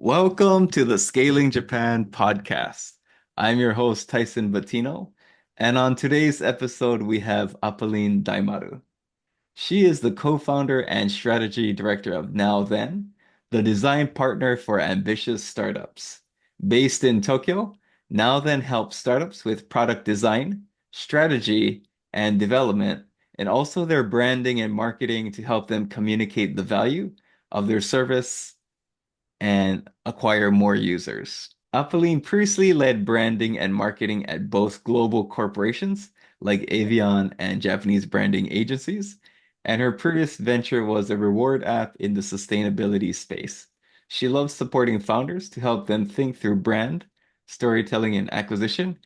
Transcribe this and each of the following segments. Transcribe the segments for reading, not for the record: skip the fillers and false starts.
Welcome to the Scaling Japan podcast. I'm your host, Tyson Batino, and on today's episode, we have Apolline Daimaru. She is the co-founder and strategy director of nowthen, the design partner for ambitious startups. Based in Tokyo, nowthen helps startups with product design, strategy, and development, and also their branding and marketing to help them communicate the value of their service and acquire more users. Apolline previously led branding and marketing at both global corporations like Avion and Japanese branding agencies, and her previous venture was a reward app in the sustainability space. She loves supporting founders to help them think through brand, storytelling, and acquisition.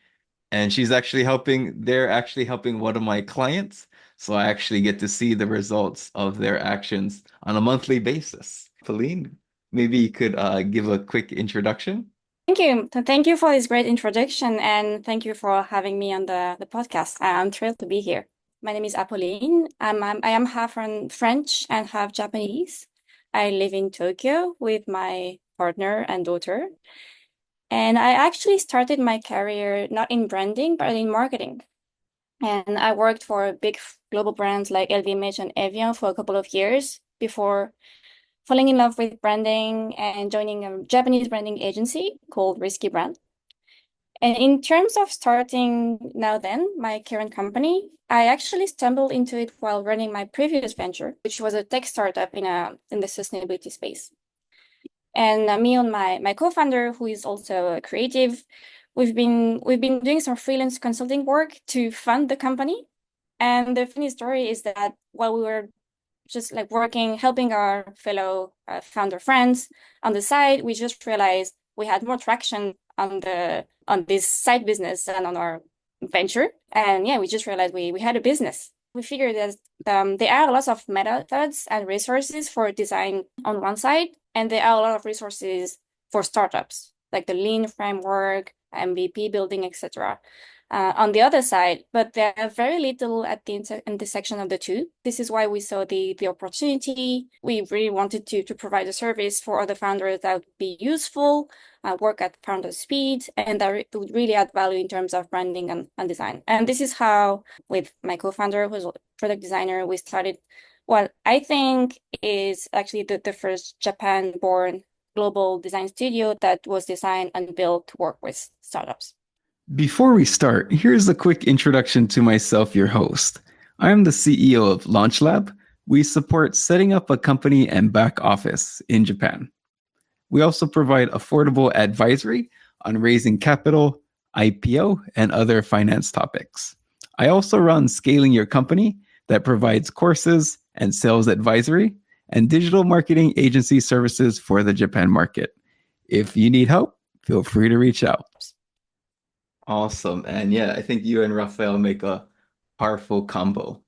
And they're actually helping one of my clients. So I actually get to see the results of their actions on a monthly basis. Pauline, maybe you could give a quick introduction. Thank you. Thank you for this great introduction and thank you for having me on the podcast. I'm thrilled to be here. My name is Apolline. I am half French and half Japanese. I live in Tokyo with my partner and daughter. And I actually started my career not in branding, but in marketing. And I worked for big global brands like LVMH and Evian for a couple of years before falling in love with branding and joining a Japanese branding agency called Risky Brand. And in terms of starting nowthen, my current company, I actually stumbled into it while running my previous venture, which was a tech startup in the sustainability space. And me and my co-founder, who is also a creative, we've been doing some freelance consulting work to fund the company. And the funny story is that while we were just like working, helping our fellow founder friends on the side, we just realized we had more traction on this side business than on our venture. And yeah, we just realized we had a business. We figured that there are lots of methods and resources for design on one side, and there are a lot of resources for startups, like the lean framework, MVP building, etc. On the other side, but there are very little at the intersection of the two. This is why we saw the opportunity. We really wanted to provide a service for other founders that would be useful, work at founder speed, and that would really add value in terms of branding and design. And this is how, with my co-founder, who's a product designer, we started what I think is actually the first Japan-born global design studio that was designed and built to work with startups. Before we start, here's a quick introduction to myself, your host. I am the CEO of LaunchLab. We support setting up a company and back office in Japan. We also provide affordable advisory on raising capital, IPO, and other finance topics. I also run Scaling Your Company that provides courses and sales advisory and digital marketing agency services for the Japan market. If you need help, feel free to reach out. Awesome. And yeah, I think you and Raphael make a powerful combo.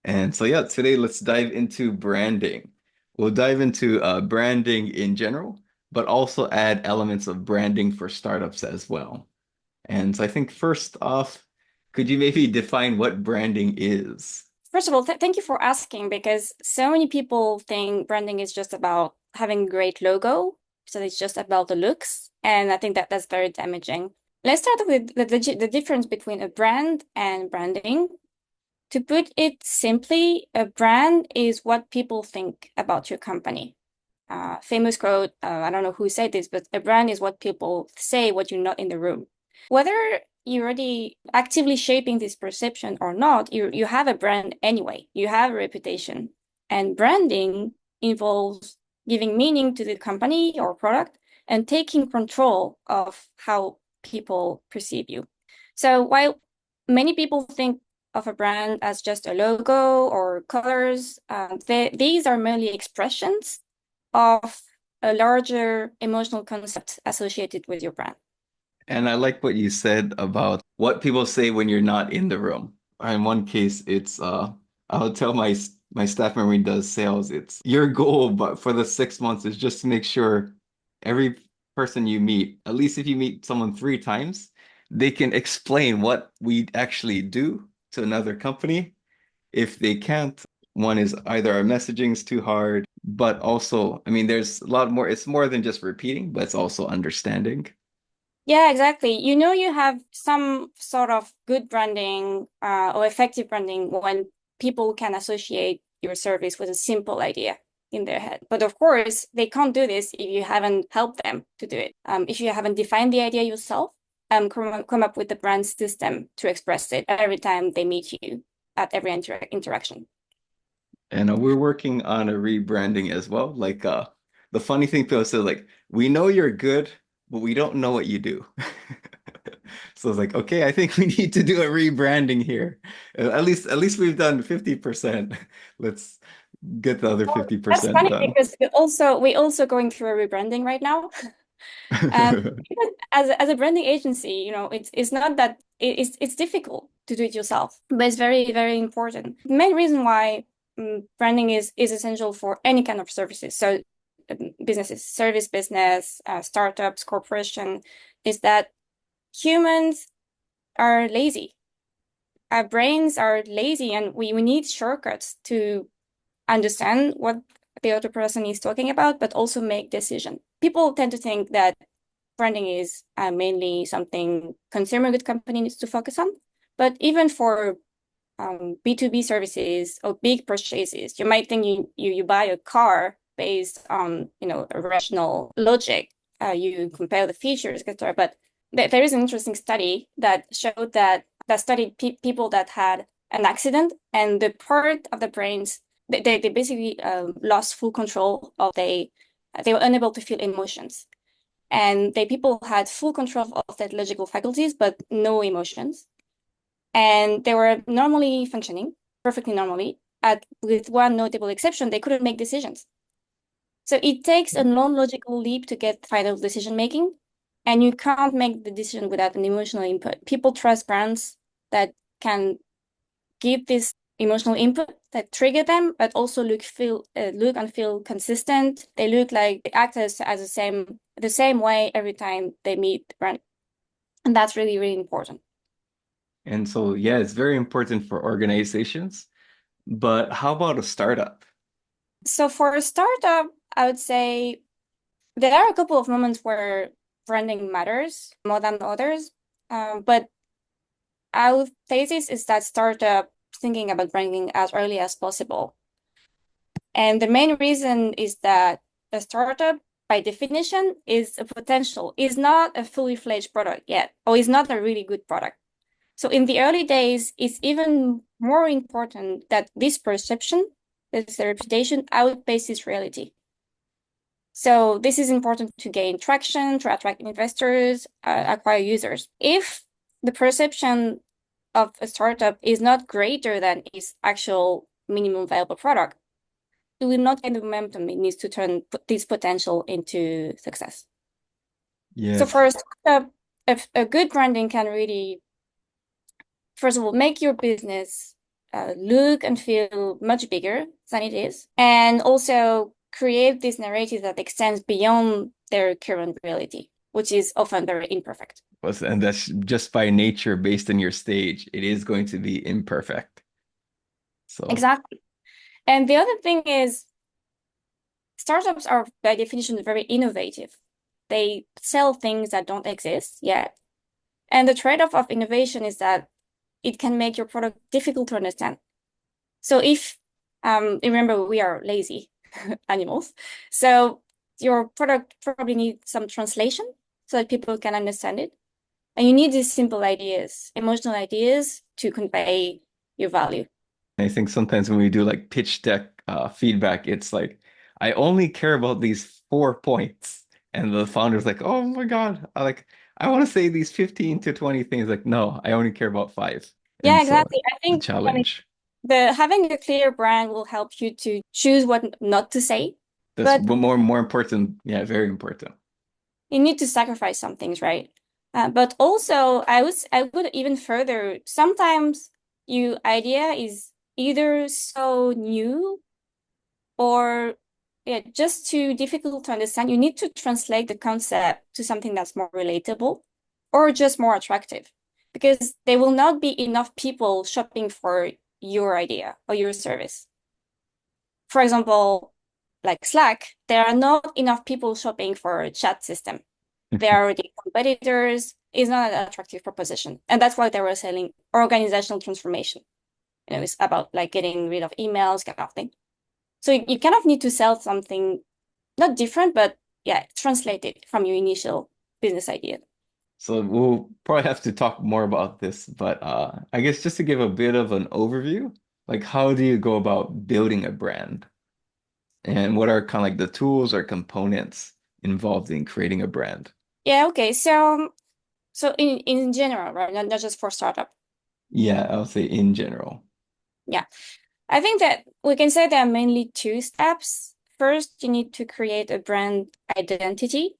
And so, yeah, today let's dive into branding. We'll dive into branding in general, but also add elements of branding for startups as well. And so I think first off, could you maybe define what branding is? First of all, thank you for asking because so many people think branding is just about having a great logo. So it's just about the looks. And I think that that's very damaging. Let's start with the difference between a brand and branding. To put it simply, a brand is what people think about your company. Famous quote, I don't know who said this, but a brand is what people say when you're not in the room. Whether you're already actively shaping this perception or not, you have a brand anyway. You have a reputation. And branding involves giving meaning to the company or product and taking control of how people perceive you. So while many people think of a brand as just a logo or colors, these are merely expressions of a larger emotional concept associated with your brand. And I like what you said about what people say when you're not in the room. In one case, it's I'll tell my staff member who does sales, it's your goal, but for the 6 months is just to make sure every person you meet, at least if you meet someone 3 times, they can explain what we actually do to another company. If they can't, one is either our messaging is too hard, but also, I mean, there's a lot more. It's more than just repeating, but it's also understanding. Yeah, exactly. You know, you have some sort of good branding or effective branding when people can associate your service with a simple idea in their head. But of course, they can't do this if you haven't helped them to do it. If you haven't defined the idea yourself, come up with the brand system to express it every time they meet you at every interaction. And we're working on a rebranding as well. Like the funny thing people say, like, we know you're good, but we don't know what you do. So it's like, okay, I think we need to do a rebranding here. At least we've done 50%. Let's get the other That's 50% funny done. because we also going through a rebranding right now. Even as a branding agency, you know, it's not that it's difficult to do it yourself, but it's very, very important. The main reason why branding is essential for any kind of services. So businesses, service business, startups, corporation, is that humans are lazy. Our brains are lazy, and we need shortcuts to understand what the other person is talking about, but also make decision. People tend to think that branding is mainly something consumer good company needs to focus on. But even for B2B services or big purchases, you might think you buy a car based on, you know, a rational logic. You compare the features, etc. But there is an interesting study that showed that studied people that had an accident, and the part of the brains they basically lost full control of they were unable to feel emotions. And the people had full control of their logical faculties, but no emotions. And they were normally functioning, perfectly normally, with one notable exception, they couldn't make decisions. So it takes a non-logical leap to get final decision making, and you can't make the decision without an emotional input. People trust brands that can give this emotional input that trigger them, but also look and feel consistent. They look like they act as the same way every time they meet the brand, and that's really really important. And so, yeah, it's very important for organizations. But how about a startup? So for a startup, I would say there are a couple of moments where branding matters more than others, but our thesis is that startup thinking about branding as early as possible. And the main reason is that a startup, by definition, is not a fully fledged product yet, or is not a really good product. So in the early days, it's even more important that this perception, that the reputation, outpaces reality. So this is important to gain traction, to attract investors, acquire users. If the perception of a startup is not greater than its actual minimum viable product, it will not get the momentum it needs to turn this potential into success. So Yes. for a startup, a good branding can really, first of all, make your business look and feel much bigger than it is, and also create this narrative that extends beyond their current reality, which is often very imperfect. And that's just by nature, based on your stage, it is going to be imperfect. So, Exactly. And the other thing is, startups are by definition very innovative. They sell things that don't exist yet. And the trade-off of innovation is that it can make your product difficult to understand. So if remember we are lazy animals, so your product probably needs some translation so that people can understand it. And you need these simple ideas, emotional ideas to convey your value. I think sometimes when we do like pitch deck feedback, it's like, I only care about these 4 points. And the founder's like, oh my God, I want to say these 15 to 20 things. Like, no, I only care about five. And Yeah, so exactly. I the think challenge. the having a clear brand will help you to choose what not to say, That's but more important. Yeah, very important. you need to sacrifice some things, right? But also, I would even further. Sometimes your idea is either so new or yeah, just too difficult to understand. You need to translate the concept to something that's more relatable or just more attractive, because there will not be enough people shopping for your idea or your service. For example, like Slack, there are not enough people shopping for a chat system. They are already competitors. It's not an attractive proposition. And that's why they were selling organizational transformation. It's about like getting rid of emails, kind of thing. So you kind of need to sell something not different, but yeah, translate it from your initial business idea. So we'll probably have to talk more about this, but I guess just to give a bit of an overview, like how do you go about building a brand? And what are kind of like the tools or components involved in creating a brand? Yeah, okay. So in general, right? Not just for startup. Yeah, I would say in general. Yeah. I think that we can say there are mainly two steps. First, you need to create a brand identity,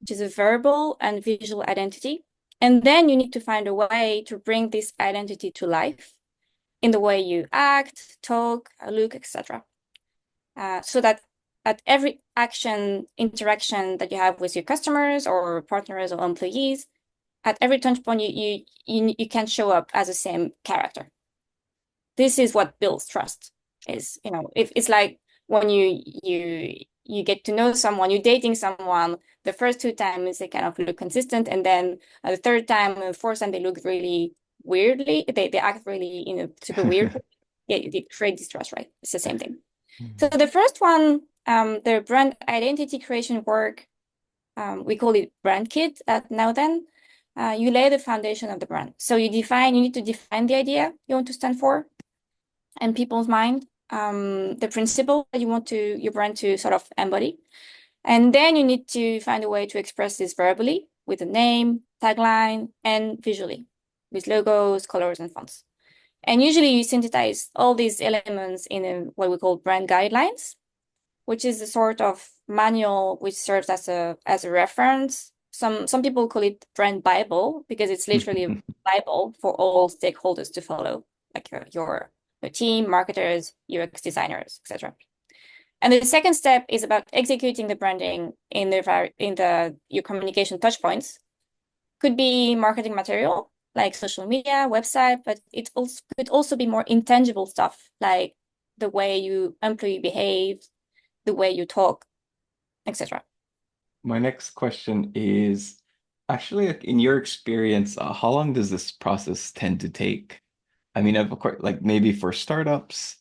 which is a verbal and visual identity. And then you need to find a way to bring this identity to life in the way you act, talk, look, etc. So that at every action interaction that you have with your customers or partners or employees, at every touch point you can show up as the same character. This is what builds trust. Is if it's like when you get to know someone, you're dating someone, the first two times they kind of look consistent, and then the third time, the fourth time they look really weirdly, they act really in a super weird way. Yeah, they create distrust, right? It's the same thing. So the first one, the brand identity creation work, we call it brand kit at nowthen. You lay the foundation of the brand. So you need to define the idea you want to stand for in people's mind, the principle that you want your brand to sort of embody. And then you need to find a way to express this verbally with a name, tagline, and visually with logos, colors, and fonts. And usually you synthesize all these elements in what we call brand guidelines, which is a sort of manual which serves as a reference. Some people call it brand Bible because it's literally a Bible for all stakeholders to follow, like your team, marketers, UX designers, etc. And the second step is about executing the branding in the your communication touch points. Could be marketing material like social media, website, but it also could also be more intangible stuff like the way you employee behave, the way you talk, etc. My next question is actually, like, in your experience, how long does this process tend to take? I mean, of course, like maybe for startups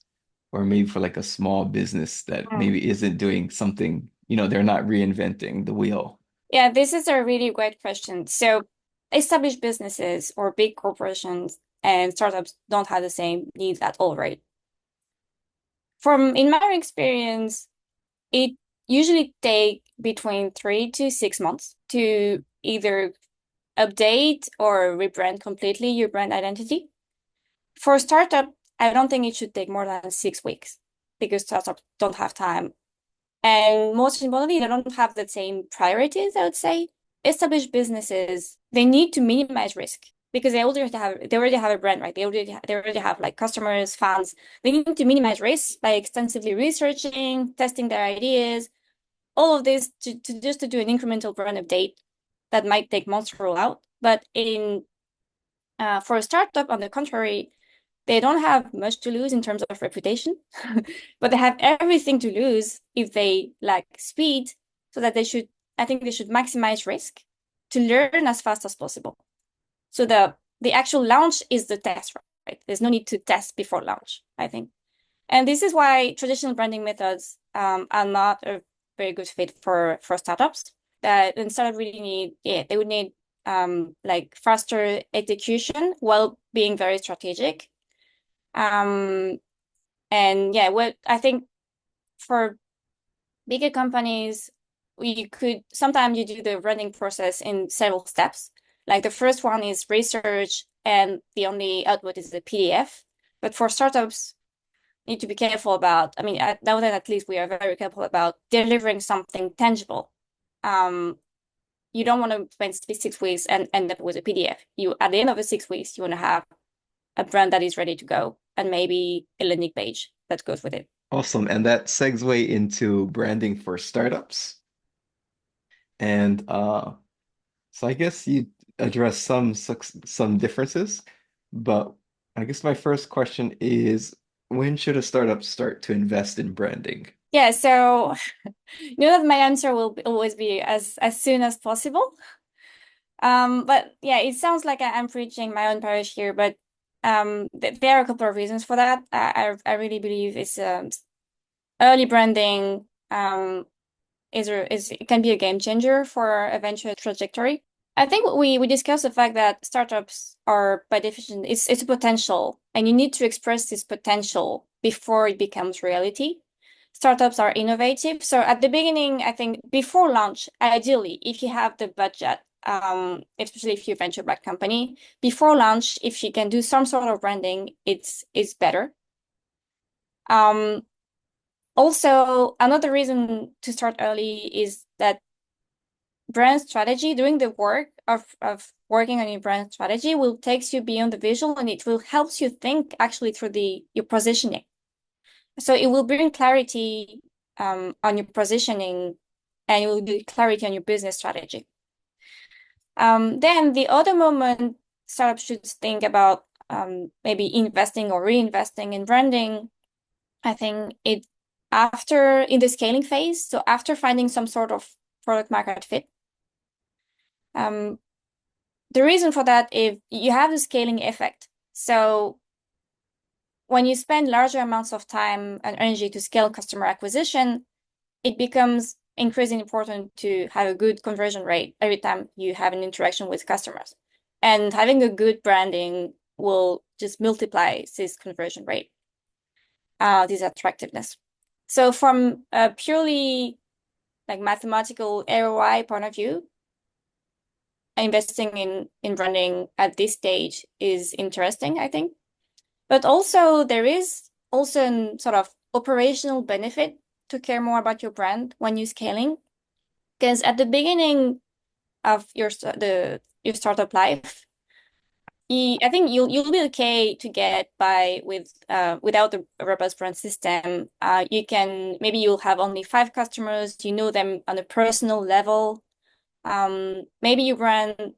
or maybe for like a small business that maybe isn't doing something, they're not reinventing the wheel. Yeah, this is a really great question. So established businesses or big corporations and startups don't have the same needs at all, right? From in my experience, it usually take between 3 to 6 months to either update or rebrand completely your brand identity. For a startup, I don't think it should take more than 6 weeks because startups don't have time. And most importantly, they don't have the same priorities, I would say. Established businesses, they need to minimize risk because they already have a brand, right? They already have like customers, fans. They need to minimize risk by extensively researching, testing their ideas, all of this to just to do an incremental brand update that might take months to roll out. But for a startup, on the contrary, they don't have much to lose in terms of reputation, but they have everything to lose if they lack speed, so that I think they should maximize risk to learn as fast as possible. So the actual launch is the test, right? There's no need to test before launch, I think. And this is why traditional branding methods are not a very good fit for startups. That and startup really they would need like faster execution while being very strategic. Um, and yeah, what I think for bigger companies, we could sometimes you do the running process in several steps. Like the first one is research, and the only output is the PDF. But for startups, need to be careful about. I mean, now that at least we are very careful about delivering something tangible. Um, you don't want to spend 6 weeks and end up with a PDF. You at the end of the 6 weeks, you want to have a brand that is ready to go and maybe a landing page that goes with it. Awesome. And that segue into branding for startups. And so I guess you address some differences, but I guess my first question is when should a startup start to invest in branding? Yeah, so you know that my answer will always be as soon as possible. But yeah, it sounds like I'm preaching my own parish here, but there are a couple of reasons for that. I really believe it's early branding is it can be a game changer for eventual trajectory. I think we discussed the fact that startups are by definition it's a potential, and you need to express this potential before it becomes reality. Startups are innovative, so at the beginning, I think before launch, ideally, if you have the budget, especially if you're a venture-backed company, before launch, if you can do some sort of branding, it's better. Um, Also, another reason to start early is that brand strategy, doing the work of working on your brand strategy will take you beyond the visual, and it will help you think actually through your positioning. So it will bring clarity on your positioning, and it will give clarity on your business strategy. Then the other moment startups should think about maybe investing or reinvesting in branding. I think it after in the scaling phase, so after finding some sort of product market fit. Um, the reason for that is you have the scaling effect. So when you spend larger amounts of time and energy to scale customer acquisition, it becomes increasingly important to have a good conversion rate every time you have an interaction with customers. And having a good branding will just multiply this conversion rate, this attractiveness. So from a purely like mathematical ROI point of view, investing in branding at this stage is interesting, I think. But also there is also a sort of operational benefit to care more about your brand when you're scaling. Because at the beginning of your startup life, I think you'll be okay to get by without a robust brand system. You can maybe you'll have only 5 customers. You know them on a personal level. Maybe your brand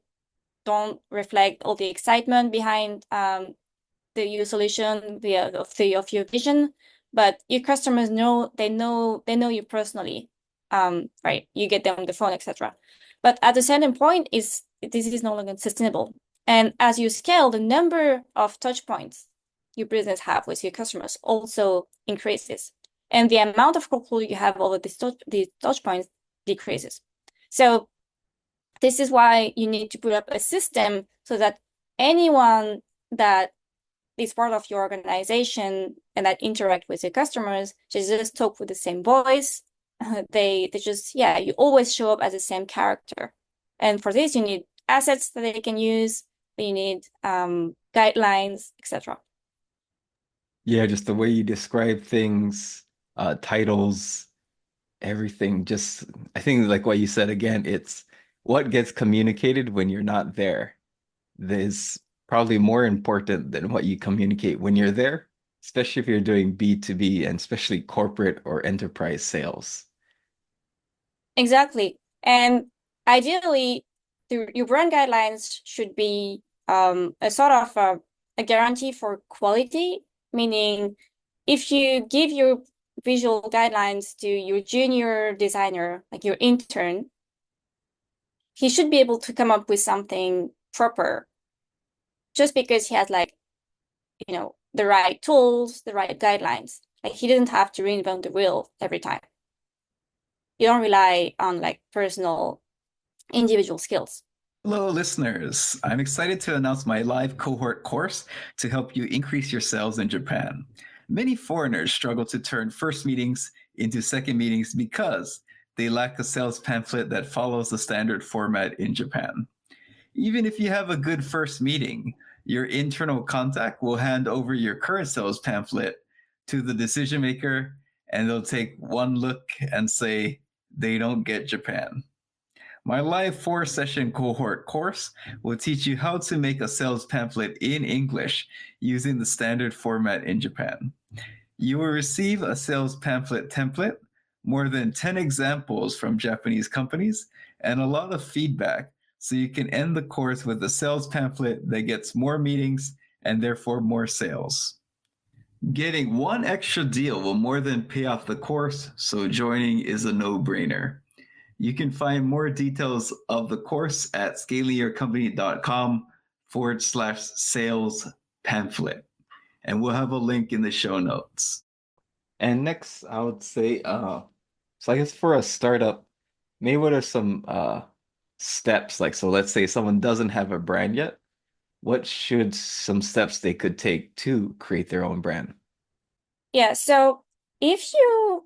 don't reflect all the excitement behind your solution, of your vision, but your customers know you personally, right? You get them on the phone, etc. But at a certain point, this is no longer sustainable. And as you scale, the number of touch points your business have with your customers also increases, and the amount of control you have over these touch points decreases. So this is why you need to put up a system so that anyone that is part of your organization and that interact with your customers just talk with the same voice. They just, yeah, you always show up as the same character. And for this, you need assets that they can use. You need guidelines, etc. Yeah, just the way you describe things, titles, everything. Just, I think like what you said again, it's what gets communicated when you're not there. Is probably more important than what you communicate when you're there, especially if you're doing B2B and especially corporate or enterprise sales. Exactly. And ideally, your brand guidelines should be a sort of a guarantee for quality, meaning if you give your visual guidelines to your junior designer, like your intern, he should be able to come up with something proper just because he has like, the right tools, the right guidelines. Like he doesn't have to reinvent the wheel every time. You don't rely on like personal individual skills. Hello, listeners. I'm excited to announce my live cohort course to help you increase your sales in Japan. Many foreigners struggle to turn first meetings into second meetings because they lack a sales pamphlet that follows the standard format in Japan. Even if you have a good first meeting, your internal contact will hand over your current sales pamphlet to the decision maker, and they'll take one look and say, they don't get Japan. My live 4-session cohort course will teach you how to make a sales pamphlet in English using the standard format in Japan. You will receive a sales pamphlet template, more than 10 examples from Japanese companies, and a lot of feedback so you can end the course with a sales pamphlet that gets more meetings and therefore more sales. Getting one extra deal will more than pay off the course, so joining is a no-brainer. You can find more details of the course at scalingyourcompany.com/sales pamphlet. And we'll have a link in the show notes. And next, I would say, so I guess for a startup, maybe what are some steps? Like, so let's say someone doesn't have a brand yet. What should some steps they could take to create their own brand? Yeah, so if you're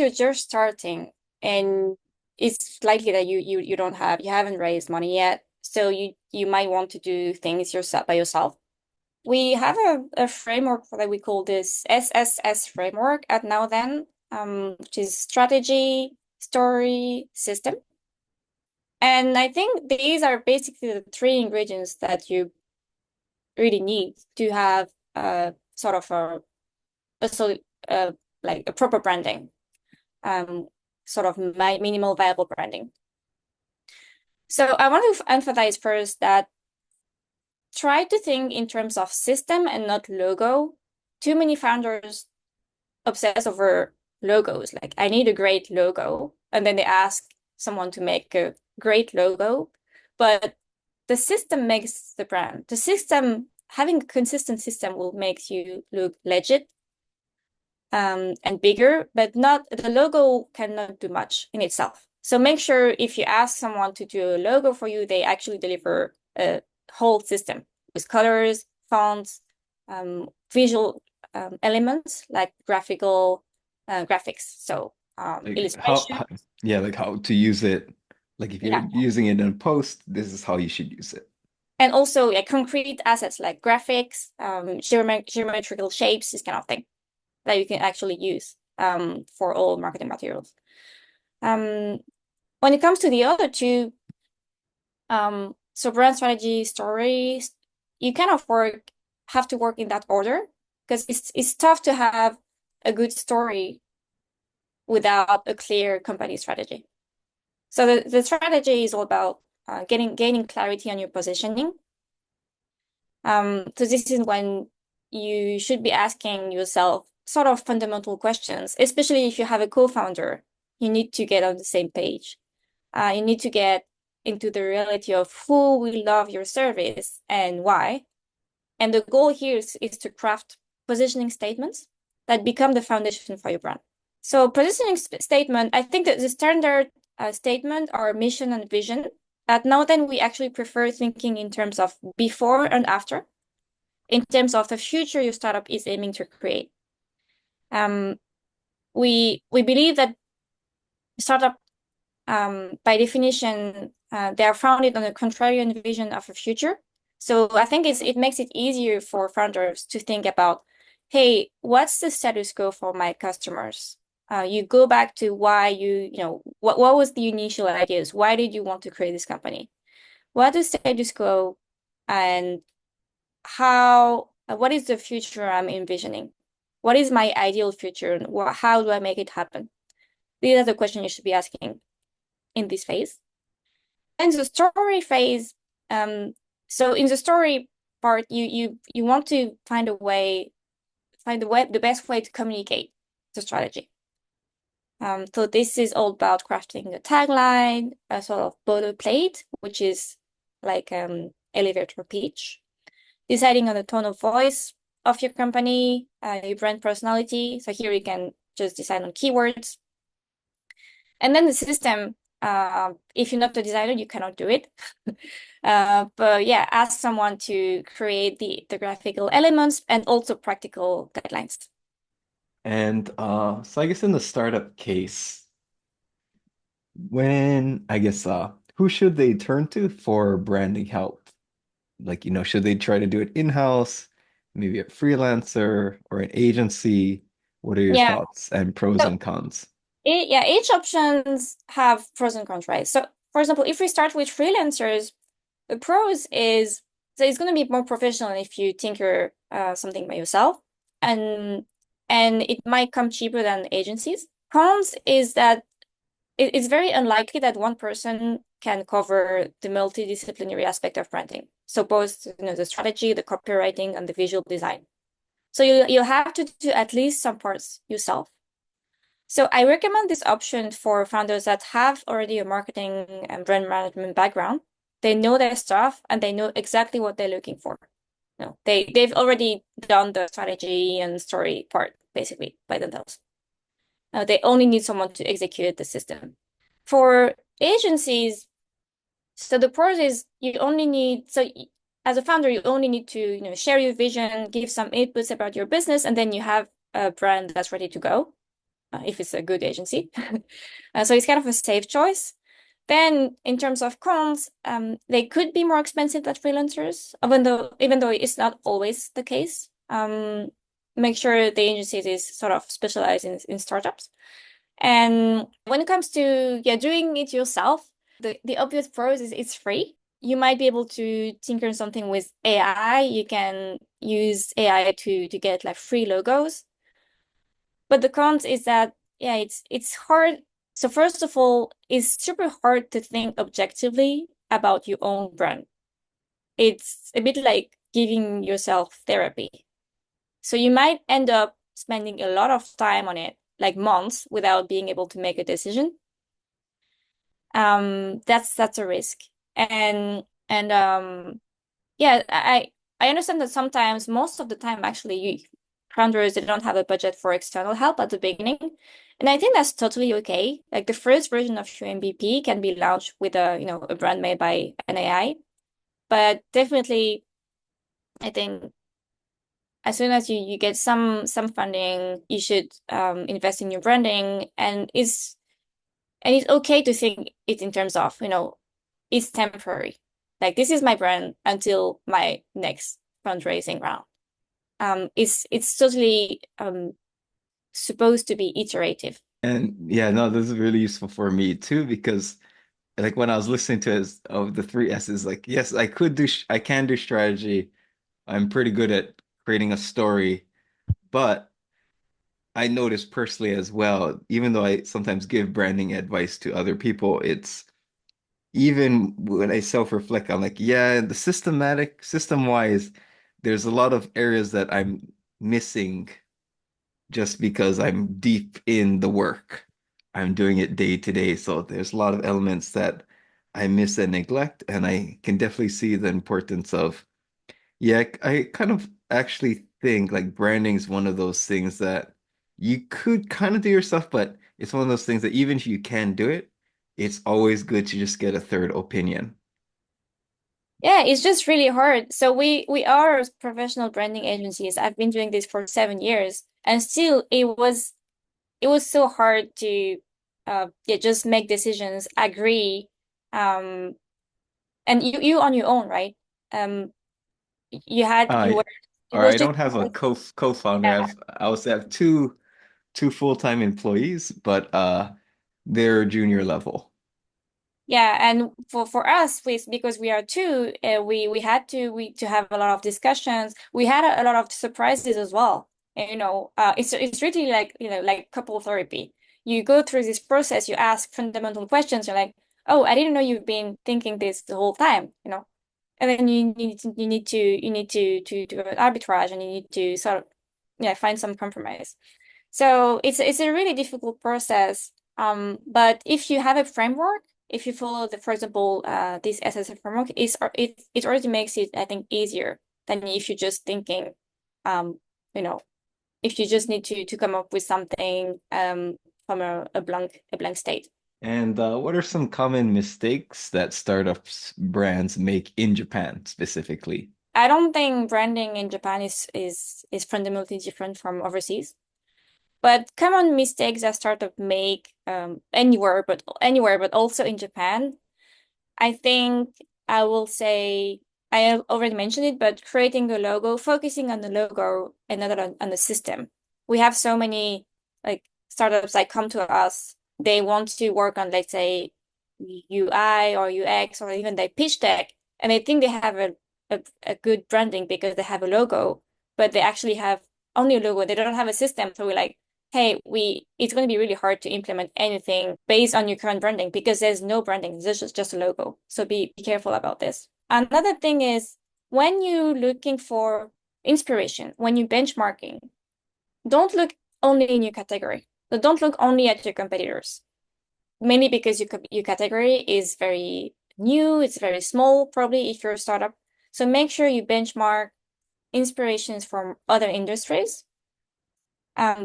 just starting and it's likely that you haven't raised money yet, so you might want to do things yourself by yourself. We have a framework that we call this SSS framework at nowthen, which is strategy, story, system. And I think these are basically the three ingredients that you really need to have sort of like a proper branding, sort of minimal viable branding. So I want to emphasize first that try to think in terms of system and not logo. Too many founders obsess over logos. Like, I need a great logo. And then they ask someone to make a great logo. But the system makes the brand. The system, having a consistent system will make you look legit and bigger, but not the logo cannot do much in itself. So make sure if you ask someone to do a logo for you, they actually deliver a whole system with colors, fonts, visual elements like graphical graphics. So Like illustration. yeah, like how to use it. Like if you're Yeah. using it in a post, this is how you should use it. And also concrete assets like graphics, geometrical shapes, this kind of thing that you can actually use for all marketing materials. When it comes to the other two, so brand strategy, stories, you kind of have to work in that order because it's tough to have a good story without a clear company strategy. So the strategy is all about gaining clarity on your positioning. So this is when you should be asking yourself sort of fundamental questions, especially if you have a co-founder. You need to get on the same page. You need to get into the reality of who will love your service and why. And the goal here is to craft positioning statements that become the foundation for your brand. So positioning statement, I think that the standard statement are mission and vision. At nowthen, we actually prefer thinking in terms of before and after, in terms of the future your startup is aiming to create. We believe that startup, by definition, they are founded on a contrarian vision of a future. So I think it makes it easier for founders to think about, hey, what's the status quo for my customers? You go back to why what was the initial ideas? Why did you want to create this company? What is the status quo and what is the future I'm envisioning? What is my ideal future and how do I make it happen? These are the questions you should be asking in this phase. And the story phase, so in the story part, you want to find the best way to communicate the strategy. So this is all about crafting a tagline, a sort of boilerplate, which is like elevator pitch, deciding on the tone of voice of your company, your brand personality. So here you can just decide on keywords. And then the system, if you're not the designer, you cannot do it. But yeah, ask someone to create the graphical elements and also practical guidelines. And so I guess in the startup case, when I guess who should they turn to for branding help? Like, should they try to do it in-house, maybe a freelancer or an agency? What are your Yeah. thoughts and pros So and cons? each options have pros and cons, right? So for example, if we start with freelancers, the pros is so it's going to be more professional if you tinker something by yourself, and it might come cheaper than agencies. Cons is that it's very unlikely that one person can cover the multidisciplinary aspect of branding. So both the strategy, the copywriting, and the visual design. So you'll have to do at least some parts yourself. So I recommend this option for founders that have already a marketing and brand management background. They know their stuff and they know exactly what they're looking for. No, they've already done the strategy and story part basically by themselves. They only need someone to execute the system. For agencies, so the pros is you only need, so as a founder, you only need to share your vision, give some inputs about your business, and then you have a brand that's ready to go, if it's a good agency. So it's kind of a safe choice. Then in terms of cons, they could be more expensive than freelancers, even though it's not always the case. Make sure the agency is sort of specialized in startups. And when it comes to doing it yourself, the obvious pros is it's free. You might be able to tinker something with AI. You can use AI to get like free logos. But the cons is that it's hard. So first of all, it's super hard to think objectively about your own brand. It's a bit like giving yourself therapy. So you might end up spending a lot of time on it, like months, without being able to make a decision. That's a risk. And yeah, I understand that sometimes, most of the time, actually, founders, they don't have a budget for external help at the beginning. And I think that's totally okay. Like the first version of your MVP can be launched with a brand made by an AI. But definitely, I think as soon as you get some funding, you should invest in your branding, and it's okay to think it in terms of, it's temporary. Like this is my brand until my next fundraising round. It's totally supposed to be iterative. And yeah, no, this is really useful for me too, because like when I was listening to it of the three S's, like, yes, I can do strategy. I'm pretty good at creating a story, but I noticed personally as well, even though I sometimes give branding advice to other people, it's even when I self-reflect, I'm like, yeah, the system-wise, there's a lot of areas that I'm missing just because I'm deep in the work. I'm doing it day to day. So there's a lot of elements that I miss and neglect, and I can definitely see the importance of, yeah, I kind of actually think like branding is one of those things that you could kind of do yourself, but it's one of those things that even if you can do it, it's always good to just get a third opinion. Yeah, it's just really hard. So we are professional branding agencies. I've been doing this for 7 years, and still it was so hard to just make decisions, agree, um, and you on your own, right? Um, you had you I were it or was I just don't have a co-founder. yeah. I also have two full-time employees, but they're junior level. Yeah, and for us, because we are two, we had to have a lot of discussions. We had a lot of surprises as well. And, it's really like like couple therapy. You go through this process, you ask fundamental questions. You're like, oh, I didn't know you've been thinking this the whole time. And then you need to do an arbitrage, and you need to sort of find some compromise. So it's a really difficult process. But if you have a framework, if you follow for example, this SSF framework, it already makes it, I think, easier than if you're just thinking, um, you know, if you just need to come up with something from a blank state. And what are some common mistakes that startups brands make in Japan specifically? I don't think branding in Japan is fundamentally different from overseas. But common mistakes that startups make anywhere, but also in Japan, I think I will say I already mentioned it, but creating a logo, focusing on the logo and not on the system. We have so many like startups that come to us. They want to work on, let's say, UI or UX or even their pitch deck, and they think they have a good branding because they have a logo, but they actually have only a logo. They don't have a system. So we're like, hey, it's going to be really hard to implement anything based on your current branding because there's no branding. There's just a logo. So be careful about this. Another thing is when you're looking for inspiration, when you're benchmarking, don't look only in your category. So don't look only at your competitors, mainly because your category is very new, it's very small, probably if you're a startup. So make sure you benchmark inspirations from other industries.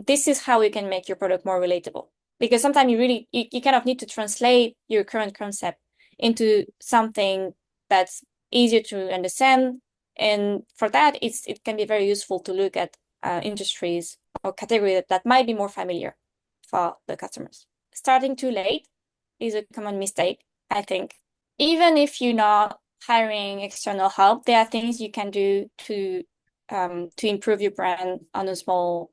This is how you can make your product more relatable. Because sometimes you kind of need to translate your current concept into something that's easier to understand. And for that, it can be very useful to look at industries or categories that might be more familiar for the customers. Starting too late is a common mistake, I think. Even if you're not hiring external help, there are things you can do to improve your brand on a small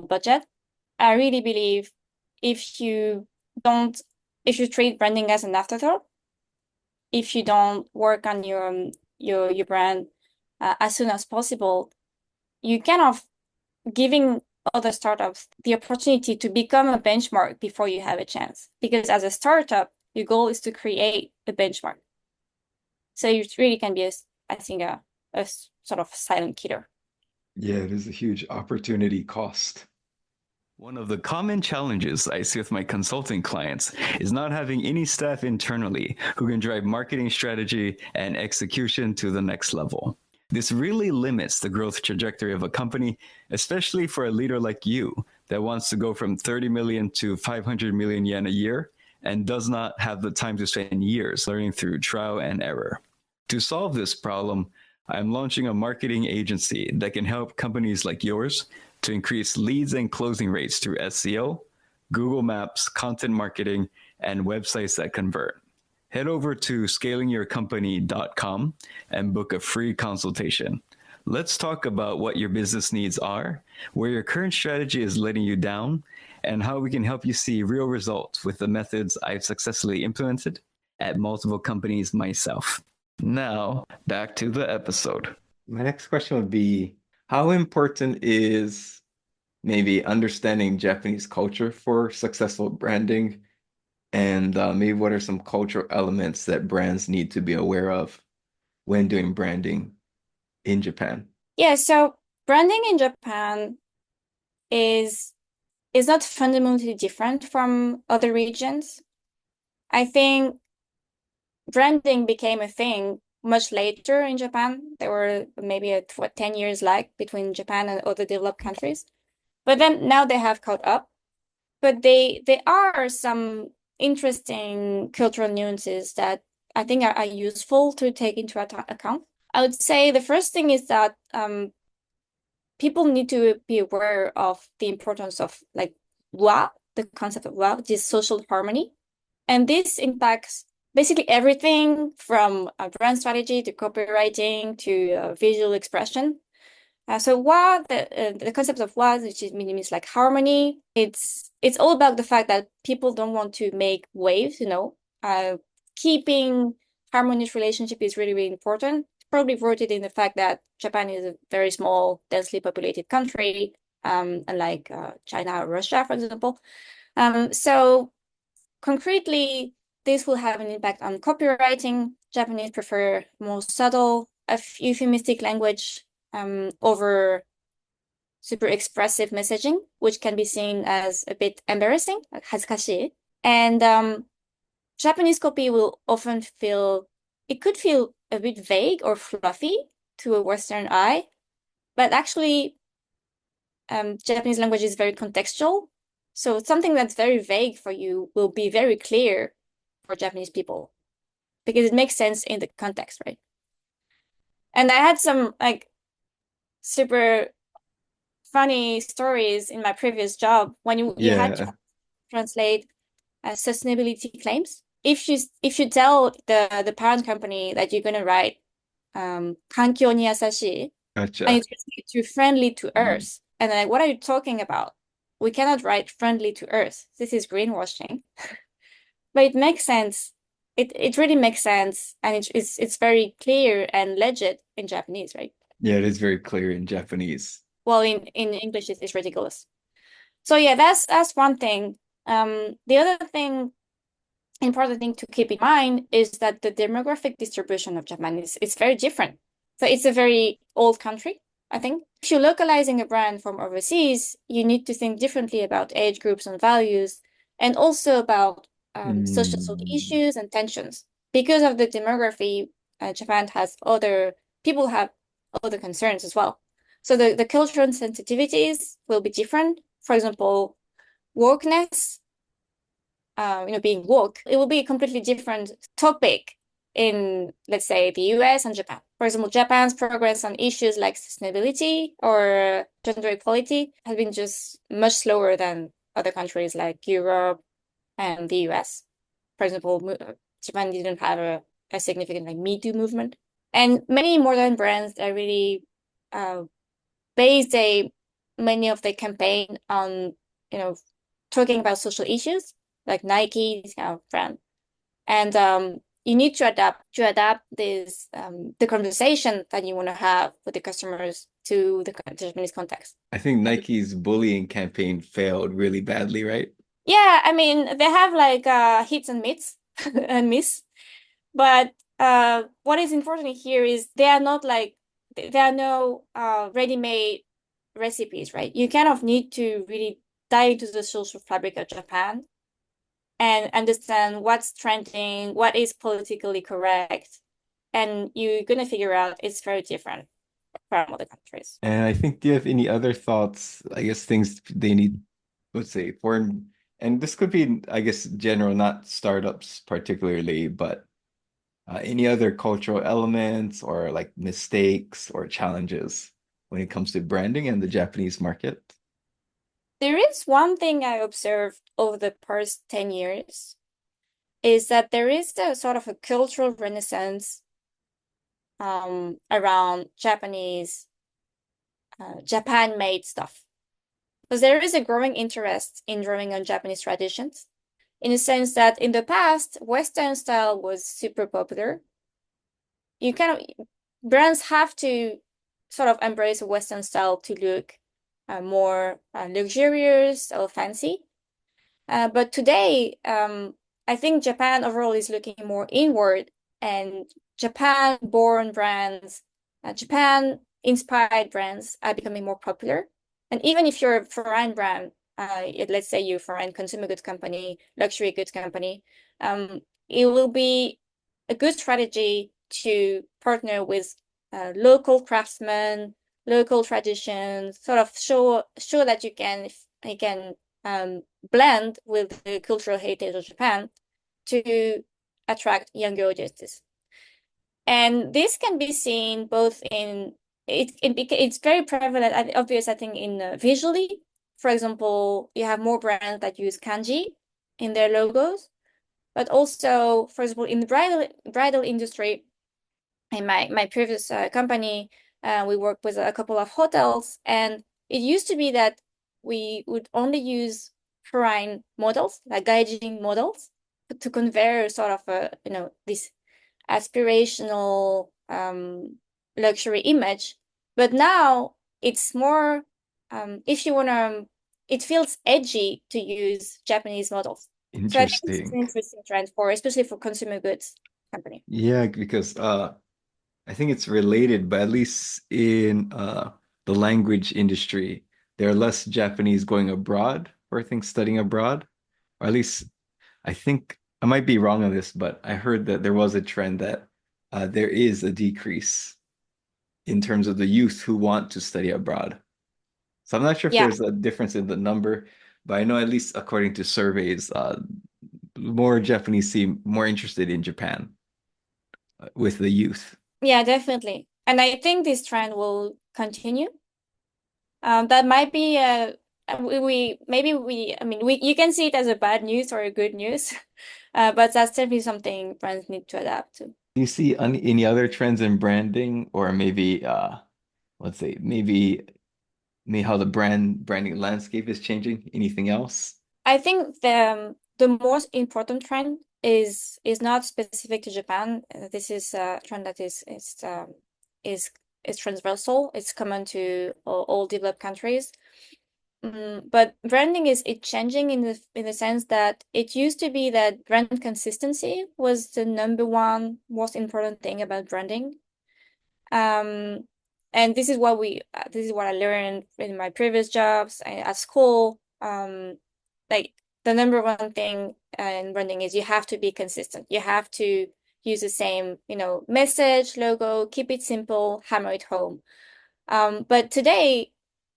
budget. I really believe if you treat branding as an afterthought, if you don't work on your brand as soon as possible, you kind of giving other startups the opportunity to become a benchmark before you have a chance. Because as a startup, your goal is to create a benchmark. So it really can be, I think, a sort of silent killer. Yeah, it is a huge opportunity cost. One of the common challenges I see with my consulting clients is not having any staff internally who can drive marketing strategy and execution to the next level. This really limits the growth trajectory of a company, especially for a leader like you that wants to go from 30 million to 500 million yen a year and does not have the time to spend years learning through trial and error. To solve this problem, I'm launching a marketing agency that can help companies like yours to increase leads and closing rates through SEO, Google Maps, content marketing, and websites that convert. Head over to scalingyourcompany.com and book a free consultation. Let's talk about what your business needs are, where your current strategy is letting you down, and how we can help you see real results with the methods I've successfully implemented at multiple companies myself. Now, back to the episode. My next question would be, how important is maybe understanding Japanese culture for successful branding? And maybe what are some cultural elements that brands need to be aware of when doing branding in Japan? Yeah, so branding in Japan is not fundamentally different from other regions. I think branding became a thing much later in Japan. There were maybe a 10 years lag between Japan and other developed countries. But then now they have caught up. But there are some interesting cultural nuances that I think are useful to take into account. I would say the first thing is that people need to be aware of the importance of like wa, the concept of wa, which is social harmony. And this impacts basically everything from brand strategy to copywriting to visual expression. So wa, the concept of wa, which means like harmony, it's all about the fact that people don't want to make waves, keeping harmonious relationship is really, really important. Probably rooted in the fact that Japan is a very small, densely populated country, unlike China or Russia, for example. So concretely, this will have an impact on copywriting. Japanese prefer more subtle, euphemistic language over super expressive messaging, which can be seen as a bit embarrassing, like hazukashii. And Japanese copy will often could feel a bit vague or fluffy to a Western eye, but actually Japanese language is very contextual. So something that's very vague for you will be very clear for Japanese people because it makes sense in the context, right? And I had some like super funny stories in my previous job when you had to translate sustainability claims. If you tell the parent company that you're gonna write 環境に優しい Gotcha. and you translate to friendly to earth, and then like, what are you talking about? We cannot write friendly to earth. This is greenwashing. But it makes sense. It really makes sense, and it's very clear and legit in Japanese, right? Yeah, it is very clear in Japanese. Well, in English, it's ridiculous. So yeah, that's one thing. The other thing, important thing to keep in mind is that the demographic distribution of Japan is very different. So it's a very old country. I think if you're localizing a brand from overseas, you need to think differently about age groups and values, and also about social Mm. issues and tensions. Because of the demography, Japan has people have other concerns as well. So the cultural sensitivities will be different. For example, wokeness, being woke, it will be a completely different topic in, let's say, the US and Japan. For example, Japan's progress on issues like sustainability or gender equality has been just much slower than other countries like Europe and the US. For example, Japan didn't have a significant like Me Too movement. And many modern brands are really uh, based many of their campaign on, talking about social issues like Nike's brand. And you need to adapt this the conversation that you want to have with the customers to the Japanese context. I think Nike's bullying campaign failed really badly, right? Yeah, I mean they have like hits and miss and miss, but what is important here is they are not like there are no ready-made recipes, right? You kind of need to really dive into the social fabric of Japan and understand what's trending, what is politically correct, and you're gonna figure out it's very different from other countries. And I think, do you have any other thoughts? I guess things they need, let's say, foreign, and this could be, I guess, general, not startups particularly, but any other cultural elements or like mistakes or challenges when it comes to branding and the Japanese market? There is one thing I observed over the past 10 years is that there is a sort of a cultural renaissance around Japan-made stuff. Because there is a growing interest in drawing on Japanese traditions, in the sense that in the past, Western style was super popular. You kind of brands have to sort of embrace a Western style to look more luxurious or fancy. But today, I think Japan overall is looking more inward, and Japan-born brands, Japan-inspired brands are becoming more popular. And even if you're a foreign brand, let's say you're a foreign consumer goods company, luxury goods company, it will be a good strategy to partner with local craftsmen, local traditions, sort of show that you can blend with the cultural heritage of Japan to attract younger audiences. And this can be seen both it's very prevalent and obvious, I think, in visually. For example, you have more brands that use kanji in their logos, but also, for example, in the bridal industry, in my previous company, we worked with a couple of hotels, and it used to be that we would only use foreign models, like gaijin models, to convey sort of this aspirational luxury image. But now it's more if you wanna, it feels edgy to use Japanese models. So I think this is an Interesting. interesting trend especially for consumer goods company. Yeah, because I think it's related, but at least in the language industry, there are less Japanese going abroad or things studying abroad. Or at least I think I might be wrong on this, but I heard that there was a trend that there is a decrease in terms of the youth who want to study abroad. So I'm not sure if Yeah. there's a difference in the number, but I know at least according to surveys, more Japanese seem more interested in Japan with the youth. Yeah, definitely. And I think this trend will continue. That might be I mean we you can see it as a bad news or a good news, but that's definitely something brands need to adapt to. Do you see any other trends in branding or maybe let's say maybe how the branding landscape is changing? Anything else? I think the most important trend is not specific to Japan. This is a trend that is is transversal. It's common to all developed countries. But branding is it changing in the sense that it used to be that brand consistency was the number one most important thing about branding. Um, And this is what I learned in my previous jobs at school. Like the number one thing in branding is you have to be consistent. You have to use the same, message, logo, keep it simple, hammer it home. But today,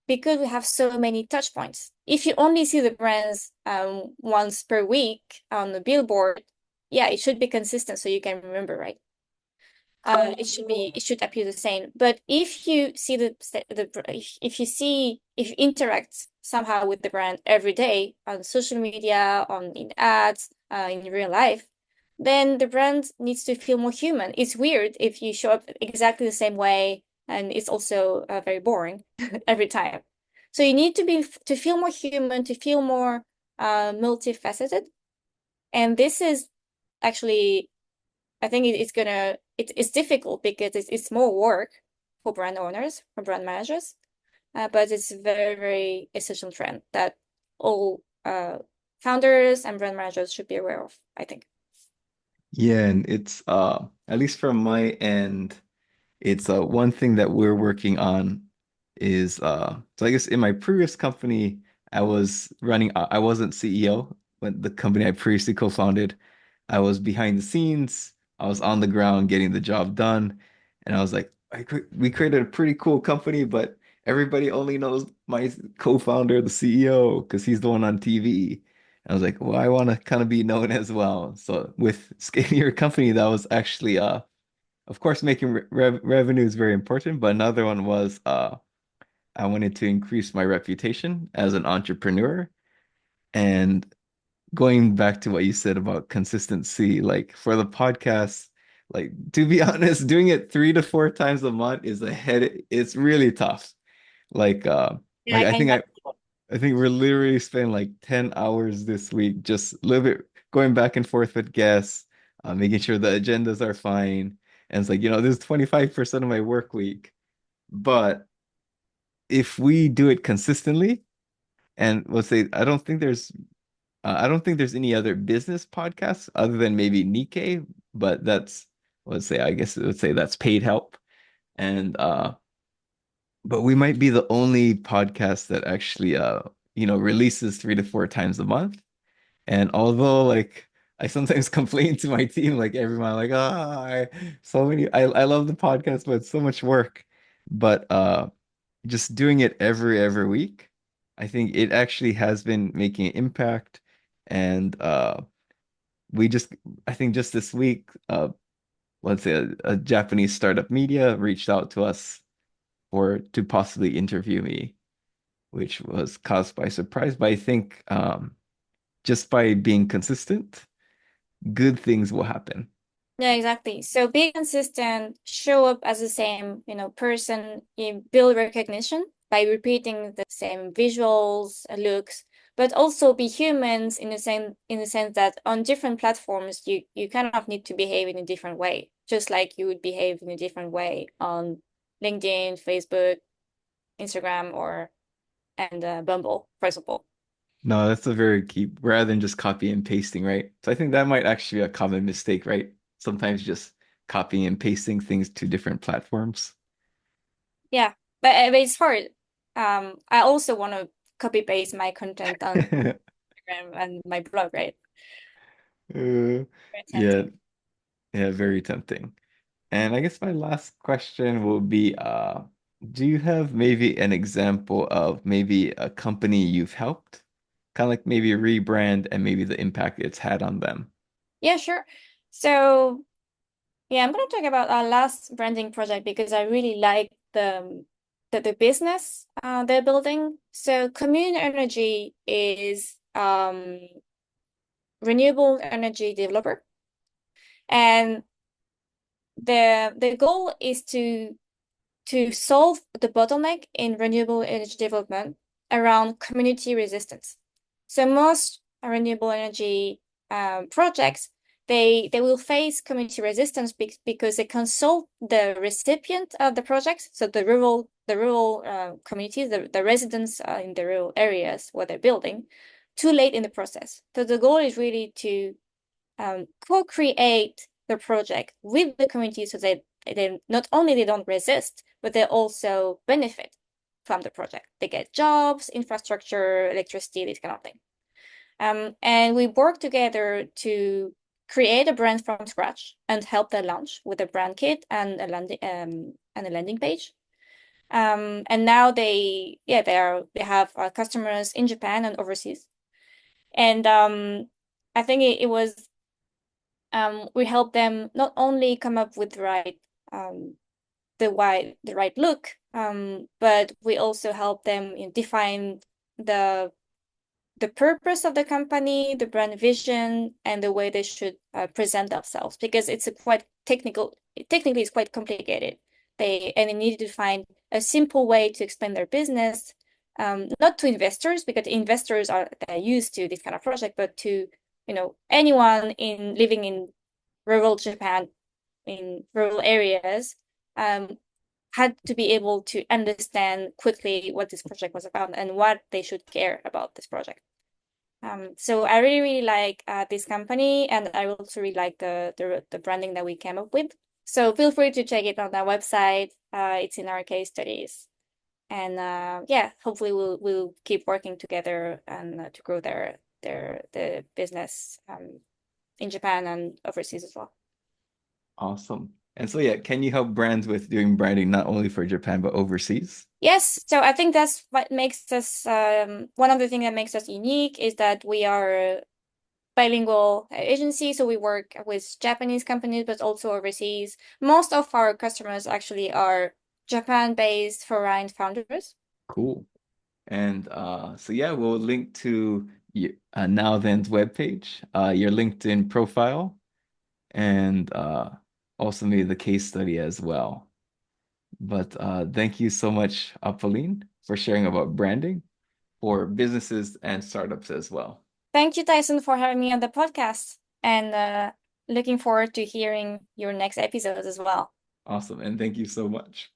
because we have so many touch points, if you only see the brands once per week on the billboard, yeah, it should be consistent so you can remember, right? It should appear the same. But if you see if you interact somehow with the brand every day on social media, in ads, in real life, then the brand needs to feel more human. It's weird if you show up exactly the same way, and it's also very boring every time. So you need to feel more human, to feel more multifaceted. And this is actually, I think it's difficult because it's more work for brand owners, for brand managers, but it's a very, very essential trend that all founders and brand managers should be aware of, I think. Yeah, and it's at least from my end, it's one thing that we're working on is so I guess in my previous company I wasn't CEO, but the company I previously co-founded, I was behind the scenes, I was on the ground getting the job done, and I was like, we created a pretty cool company, but everybody only knows my co-founder, the CEO, because he's the one on TV. I was like, well, I want to kind of be known as well. So with scaling your company, that was actually of course, making revenue is very important, but another one was I wanted to increase my reputation as an entrepreneur. And going back to what you said about consistency, like for the podcast, like to be honest, doing it 3 to 4 times a month is a headache. It's really tough. Like Yeah, I can I think we're literally spending like 10 hours this week, just a little bit going back and forth with guests, making sure the agendas are fine. And it's like, this is 25% of my work week. But if we do it consistently, and let's say, I don't think there's any other business podcasts other than maybe Nikkei, but I guess let's say that's paid help. And, but we might be the only podcast that actually, releases 3 to 4 times a month. And although like I sometimes complain to my team, like everyone, like, I love the podcast, but it's so much work. But just doing it every week, I think it actually has been making an impact. And we just I think just this week, let's say a Japanese startup media reached out to us or to possibly interview me, which was caused by surprise. But I think just by being consistent, good things will happen. Yeah, exactly. So be consistent, show up as the same, person, you build recognition by repeating the same visuals, looks, but also be humans in the sense that on different platforms you kind of need to behave in a different way, just like you would behave in a different way on LinkedIn, Facebook, Instagram, and Bumble, for example. No, that's a very key, rather than just copy and pasting, right? So I think that might actually be a common mistake, right? Sometimes just copying and pasting things to different platforms. Yeah, but it's hard. I also want to copy paste my content on Instagram and my blog, right? Uh, Very yeah, tempting. yeah, very tempting. And I guess my last question will be, do you have maybe an example of maybe a company you've helped? Kind of like maybe a rebrand and maybe the impact it's had on them. Yeah, sure. So yeah, I'm gonna talk about our last branding project because I really like the business they're building. So Commune Energy is renewable energy developer, and the goal is to solve the bottleneck in renewable energy development around community resistance. So most renewable energy projects, they will face community resistance because they consult the recipient of the projects, so the rural communities, the residents in the rural areas where they're building, too late in the process. So the goal is really to co-create the project with the community so that they not only they don't resist, but they also benefit from the project. They get jobs, infrastructure, electricity, this kind of thing. And we work together to create a brand from scratch and help them launch with a brand kit and a landing page. And now they have customers in Japan and overseas. And I think it was we helped them not only come up with the right look, but we also help them define the purpose of the company, the brand vision, and the way they should present themselves, because it's a quite technically it's quite complicated. They needed to find a simple way to explain their business, not to investors, because investors are used to this kind of project, but to anyone living in rural Japan, in rural areas, had to be able to understand quickly what this project was about and what they should care about this project. So I really, really like this company, and I also really like the branding that we came up with. So feel free to check it on our website. It's in our case studies, and yeah, hopefully we'll keep working together and to grow the business in Japan and overseas as well. Awesome. And so, yeah, can you help brands with doing branding not only for Japan, but overseas? Yes, so I think that's what makes us, one of the things that makes us unique is that we are a bilingual agency. So we work with Japanese companies, but also overseas. Most of our customers actually are Japan-based foreign founders. Cool. And so, yeah, we'll link to nowthen's webpage, your LinkedIn profile, and also maybe the case study as well. But thank you so much, Apolline, for sharing about branding for businesses and startups as well. Thank you, Tyson, for having me on the podcast, and looking forward to hearing your next episodes as well. Awesome. And thank you so much.